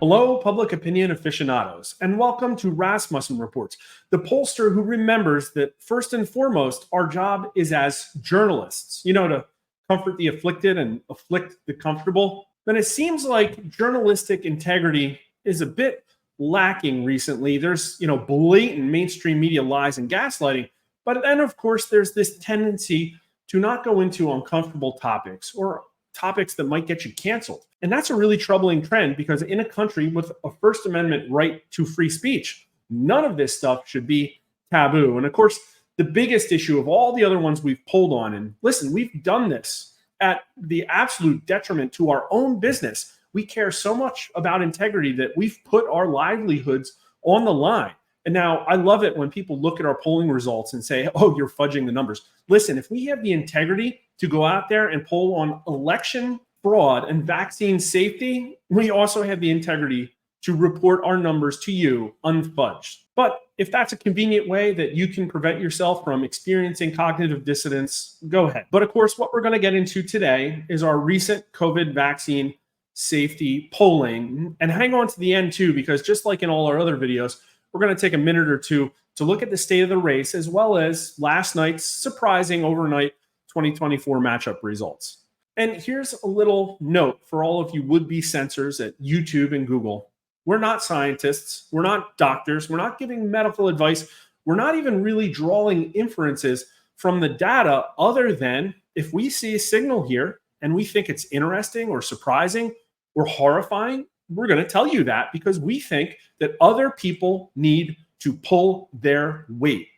Hello, public opinion aficionados, and welcome to Rasmussen Reports, the pollster who remembers that first and foremost, our job is as journalists, to comfort the afflicted and afflict the comfortable. Then it seems like journalistic integrity is a bit lacking recently. There's, blatant mainstream media lies and gaslighting, but then, of course, there's this tendency to not go into uncomfortable topics or topics that might get you canceled. And that's a really troubling trend because in a country with a First Amendment right to free speech, none of this stuff should be taboo. And of course, the biggest issue of all the other ones we've pulled on, and listen, we've done this at the absolute detriment to our own business. We care so much about integrity that we've put our livelihoods on the line. And now I love it when people look at our polling results and say, oh, you're fudging the numbers. Listen, if we have the integrity to go out there and poll on election fraud and vaccine safety, we also have the integrity to report our numbers to you unfudged. But if that's a convenient way that you can prevent yourself from experiencing cognitive dissonance, go ahead. But of course, what we're going to get into today is our recent COVID vaccine safety polling. And hang on to the end too, because just like in all our other videos, we're going to take a minute or two to look at the state of the race, as well as last night's surprising overnight 2024 matchup results. And here's a little note for all of you would-be censors at YouTube and Google. We're not scientists. We're not doctors. We're not giving medical advice. We're not even really drawing inferences from the data other than if we see a signal here and we think it's interesting or surprising or horrifying, we're going to tell you that because we think that other people need to pull their weight.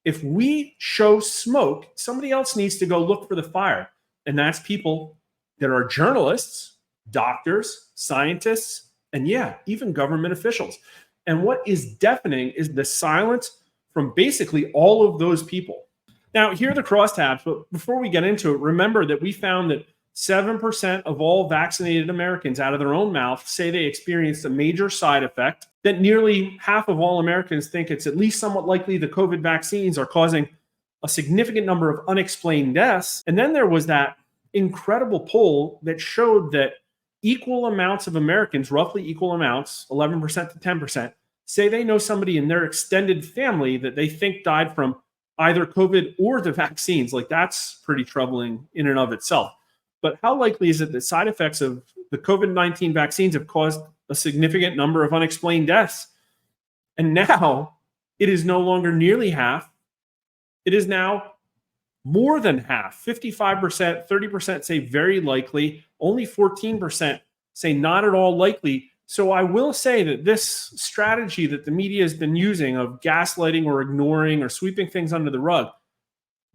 If we show smoke, somebody else needs to go look for the fire. And that's people that are journalists, doctors, scientists, and yeah, even government officials. And what is deafening is the silence from basically all of those people. Now, here are the crosstabs, but before we get into it, remember that we found that 7% of all vaccinated Americans out of their own mouth say they experienced a major side effect, that nearly half of all Americans think it's at least somewhat likely the COVID vaccines are causing a significant number of unexplained deaths. And then there was that incredible poll that showed that equal amounts of Americans, roughly equal amounts, 11% to 10%, say they know somebody in their extended family that they think died from either COVID or the vaccines. Like, that's pretty troubling in and of itself. But how likely is it that side effects of the COVID-19 vaccines have caused a significant number of unexplained deaths? And now it is no longer nearly half. It is now more than half. 55%, 30% say very likely. Only 14% say not at all likely. So I will say that this strategy that the media has been using of gaslighting or ignoring or sweeping things under the rug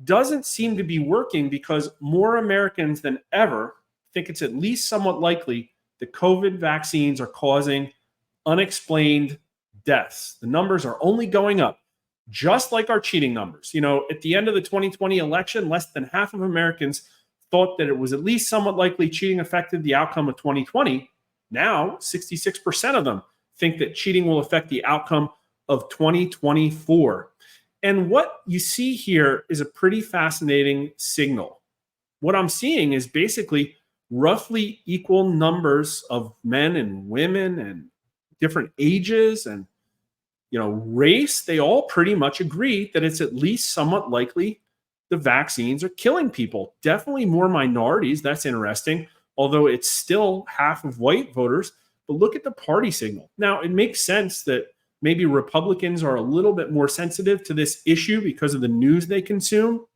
doesn't seem to be working because more Americans than ever think it's at least somewhat likely that COVID vaccines are causing unexplained deaths. The numbers are only going up, just like our cheating numbers. At the end of the 2020 election, less than half of Americans thought that it was at least somewhat likely cheating affected the outcome of 2020. Now, 66% of them think that cheating will affect the outcome of 2024. And what you see here is a pretty fascinating signal. What I'm seeing is basically roughly equal numbers of men and women and different ages and race. They all pretty much agree that it's at least somewhat likely the vaccines are killing people. Definitely more minorities. That's interesting, although it's still half of white voters. But look at the party signal. Now, it makes sense that maybe Republicans are a little bit more sensitive to this issue because of the news they consume.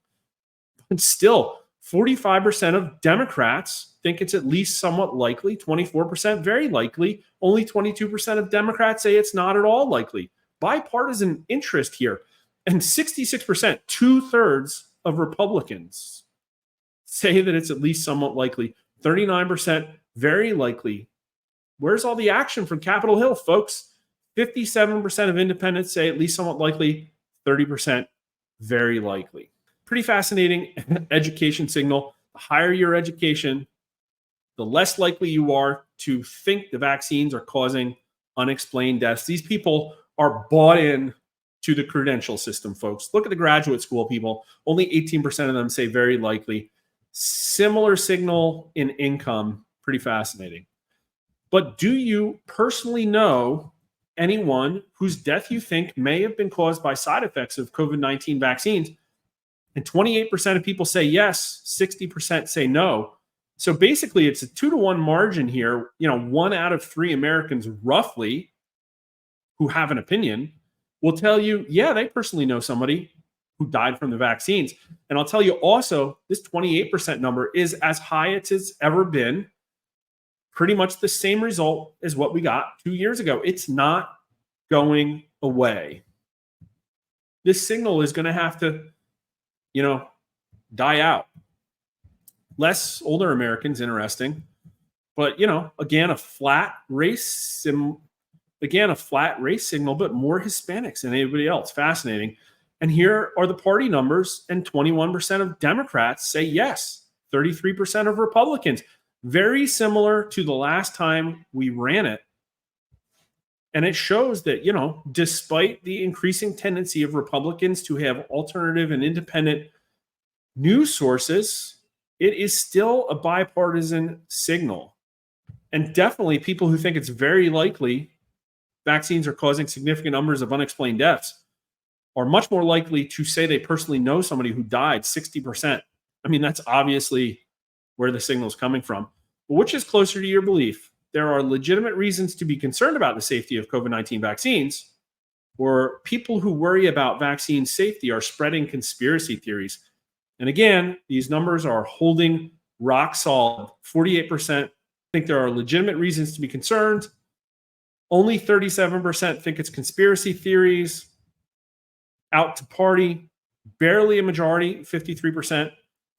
But still, 45% of Democrats think it's at least somewhat likely, 24% very likely. Only 22% of Democrats say it's not at all likely. Bipartisan interest here. And 66%, 2/3 of Republicans say that it's at least somewhat likely. 39% very likely. Where's all the action from Capitol Hill, folks? 57% of independents say at least somewhat likely, 30% very likely. Pretty fascinating education signal. The higher your education, the less likely you are to think the vaccines are causing unexplained deaths. These people are bought in to the credential system, folks. Look at the graduate school people. Only 18% of them say very likely. Similar signal in income. Pretty fascinating. But do you personally know anyone whose death you think may have been caused by side effects of COVID-19 vaccines? And 28% of people say yes, 60% say no. So basically, it's a 2-to-1 margin here. 1 out of 3 Americans, roughly, who have an opinion, will tell you, yeah, they personally know somebody who died from the vaccines. And I'll tell you also, this 28% number is as high as it's ever been. Pretty much the same result as what we got 2 years ago. It's not going away. This signal is going to have to, die out. Less older Americans, interesting. But, again, a flat race signal, but more Hispanics than anybody else. Fascinating. And here are the party numbers, and 21% of Democrats say yes, 33% of Republicans. Very similar to the last time we ran it. And it shows that, despite the increasing tendency of Republicans to have alternative and independent news sources, it is still a bipartisan signal. And definitely people who think it's very likely vaccines are causing significant numbers of unexplained deaths are much more likely to say they personally know somebody who died, 60%. I mean, that's obviously where the signal is coming from. But which is closer to your belief? There are legitimate reasons to be concerned about the safety of COVID-19 vaccines, or people who worry about vaccine safety are spreading conspiracy theories. And again, these numbers are holding rock solid. 48% think there are legitimate reasons to be concerned. Only 37% think it's conspiracy theories. Out to party. Barely a majority, 53%,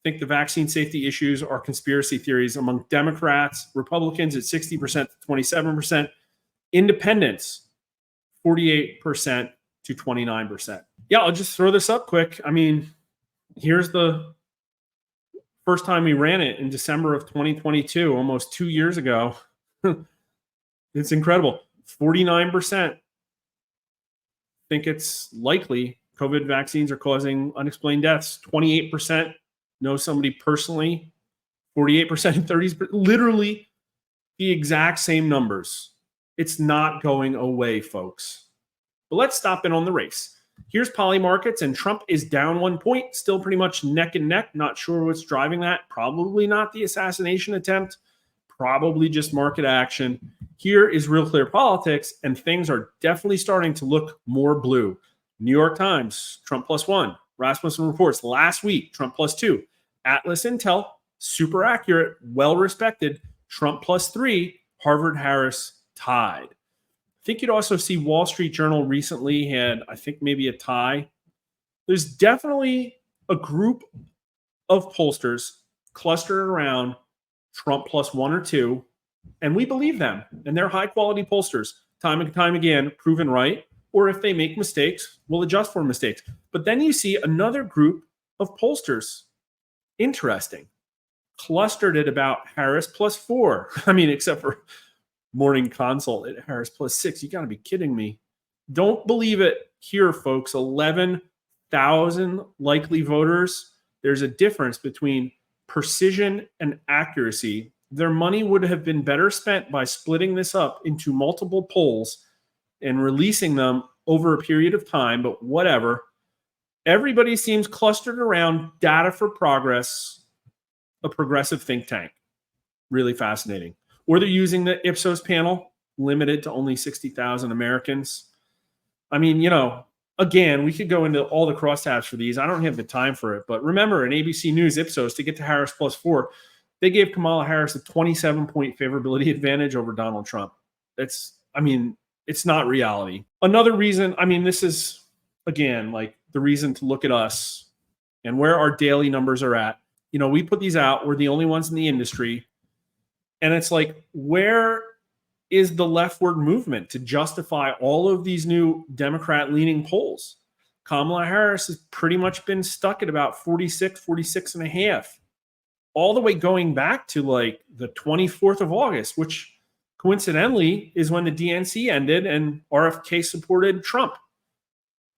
think the vaccine safety issues are conspiracy theories among Democrats. Republicans at 60% to 27%. Independents, 48% to 29%. Yeah, I'll just throw this up quick. I mean, here's the first time we ran it in December of 2022, almost 2 years ago. It's incredible. 49% think it's likely COVID vaccines are causing unexplained deaths. 28% know somebody personally. 48% and 30%, literally the exact same numbers. It's not going away, folks. But let's stop in on the race. Here's Poly Markets, and Trump is down 1 point, still pretty much neck and neck. Not sure what's driving that. Probably not the assassination attempt. Probably just market action. Here is Real Clear Politics, and things are definitely starting to look more blue. New York Times, Trump +1. Rasmussen Reports last week, Trump +2. Atlas Intel, super accurate, well-respected, Trump +3. Harvard Harris tied. I think you'd also see Wall Street Journal recently had, I think, maybe a tie. There's definitely a group of pollsters clustered around Trump +1 or 2, and we believe them. And they're high-quality pollsters, time and time again, proven right. Or if they make mistakes, we'll adjust for mistakes. But then you see another group of pollsters, interesting, clustered at about Harris +4. I mean, except for Morning Consult at Harris +6. You got to be kidding me. Don't believe it here, folks. 11,000 likely voters. There's a difference between precision and accuracy. Their money would have been better spent by splitting this up into multiple polls and releasing them over a period of time, but whatever. Everybody seems clustered around Data for Progress, a progressive think tank. Really fascinating. Or they're using the Ipsos panel, limited to only 60,000 Americans. I mean, again, we could go into all the crosstabs for these. I don't have the time for it. But remember, in ABC News Ipsos, to get to Harris +4, they gave Kamala Harris a 27-point favorability advantage over Donald Trump. It's not reality. Another reason, this is, again, like the reason to look at us and where our daily numbers are at. We put these out. We're the only ones in the industry. And it's like, where is the leftward movement to justify all of these new Democrat-leaning polls? Kamala Harris has pretty much been stuck at about 46, 46 and a half, all the way going back to like the 24th of August, which coincidentally is when the DNC ended and RFK supported Trump.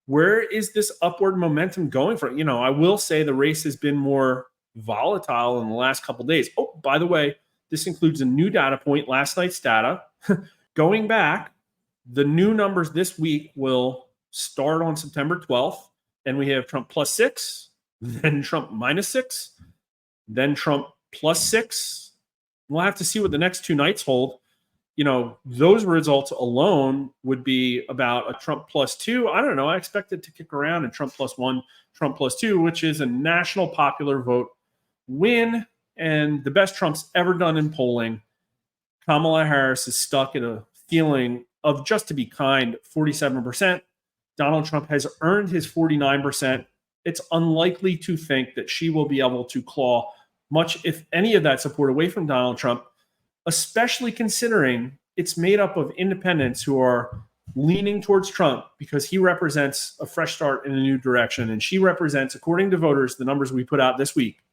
Where is this upward momentum going from? I will say the race has been more volatile in the last couple of days. Oh, by the way, This includes a new data point, last night's data. Going back, the new numbers this week will start on September 12th, and we have Trump +6, then Trump -6, then Trump +6. We'll have to see what the next two nights hold. You know, those results alone would be about a Trump +2. I don't know. I expect it to kick around and Trump +1, Trump +2, which is a national popular vote win and the best Trump's ever done in polling. Kamala Harris is stuck at a feeling of, just to be kind, 47%. Donald Trump has earned his 49%. It's unlikely to think that she will be able to claw much, if any, of that support away from Donald Trump, especially considering it's made up of independents who are leaning towards Trump because he represents a fresh start in a new direction. And she represents, according to voters, the numbers we put out this week,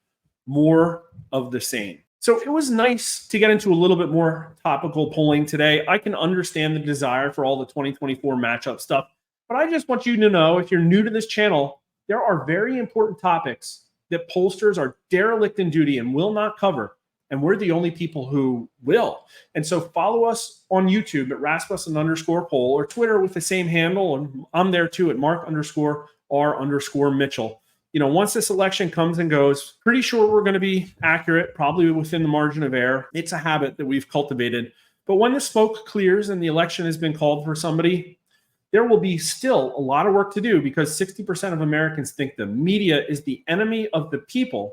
more of the same. So it was nice to get into a little bit more topical polling today. I can understand the desire for all the 2024 matchup stuff, but I just want you to know, if you're new to this channel, there are very important topics that pollsters are derelict in duty and will not cover. And we're the only people who will. And so follow us on YouTube at Rasmussen_poll or Twitter with the same handle. And I'm there too at Mark_R_Mitchell. You know, once this election comes and goes, pretty sure we're going to be accurate, probably within the margin of error. It's a habit that we've cultivated. But when the smoke clears and the election has been called for somebody, there will be still a lot of work to do, because 60% of Americans think the media is the enemy of the people,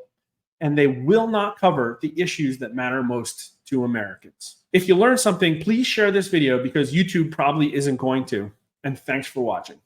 and they will not cover the issues that matter most to Americans. If you learned something, please share this video, because YouTube probably isn't going to. And thanks for watching.